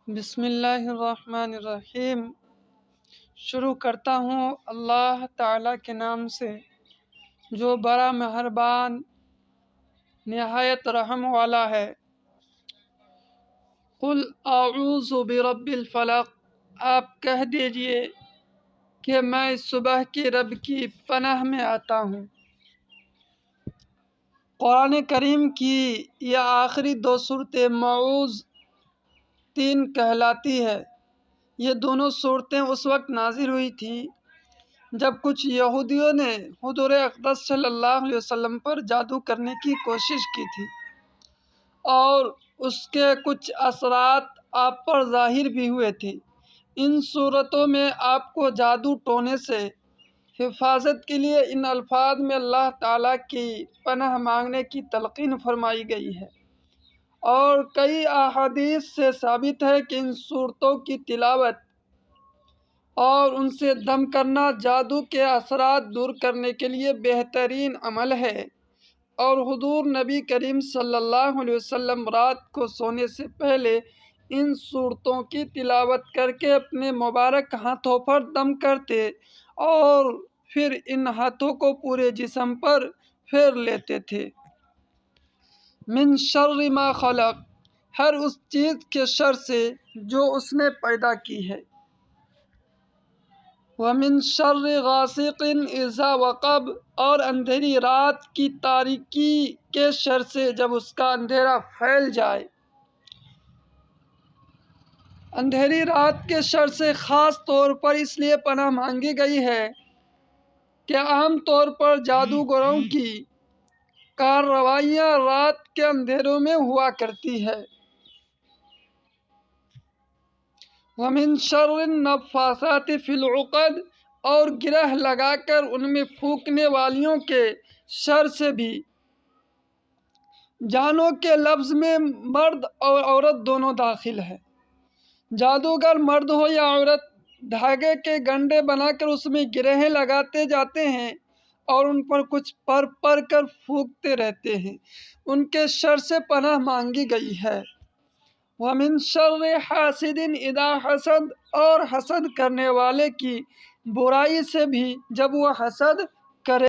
بسم اللہ الرحمن الرحیم۔ شروع کرتا ہوں اللہ تعالیٰ کے نام سے جو بڑا مہربان نہایت رحم والا ہے۔ قل اعوذ برب الفلق، آپ کہہ دیجئے کہ میں صبح کے رب کی پناہ میں آتا ہوں۔ قرآن کریم کی یہ آخری دو صورتیں معوذ 3 کہلاتی ہے۔ یہ دونوں صورتیں اس وقت نازل ہوئی تھیں جب کچھ یہودیوں نے حضور اقدس صلی اللہ علیہ وسلم پر جادو کرنے کی کوشش کی تھی اور اس کے کچھ اثرات آپ پر ظاہر بھی ہوئے تھے۔ ان صورتوں میں آپ کو جادو ٹونے سے حفاظت کے لیے ان الفاظ میں اللہ تعالیٰ کی پناہ مانگنے کی تلقین فرمائی گئی ہے، اور کئی احادیث سے ثابت ہے کہ ان صورتوں کی تلاوت اور ان سے دم کرنا جادو کے اثرات دور کرنے کے لیے بہترین عمل ہے، اور حضور نبی کریم صلی اللہ علیہ وسلم رات کو سونے سے پہلے ان صورتوں کی تلاوت کر کے اپنے مبارک ہاتھوں پر دم کرتے اور پھر ان ہاتھوں کو پورے جسم پر پھیر لیتے تھے۔ من شر ما خلق، ہر اس چیز کے شر سے جو اس نے پیدا کی ہے۔ ومن شر غاسق اذا وقب، اور اندھیری رات کی تاریکی کے شر سے جب اس کا اندھیرا پھیل جائے۔ اندھیری رات کے شر سے خاص طور پر اس لیے پناہ مانگی گئی ہے کہ عام طور پر جادوگروں کی کارروائیاں رات کے اندھیروں میں ہوا کرتی ہے۔ وَمِن شَرِّ النَّفَّاثَاتِ فِي الْعُقَدِ، اور گرہ لگا کر ان میں پھونکنے والیوں کے شر سے بھی۔ جانو کے لفظ میں مرد اور عورت دونوں داخل ہے۔ جادوگر مرد ہو یا عورت، دھاگے کے گنڈے بنا کر اس میں گرہیں لگاتے جاتے ہیں اور ان پر کچھ پر کر پھونکتے رہتے ہیں۔ ان کے شر سے پناہ مانگی گئی ہے۔ وَمِن شَرِّ حَاسِدٍ إِذَا حَسَدَ، اور حسد کرنے والے کی برائی سے بھی جب وہ حسد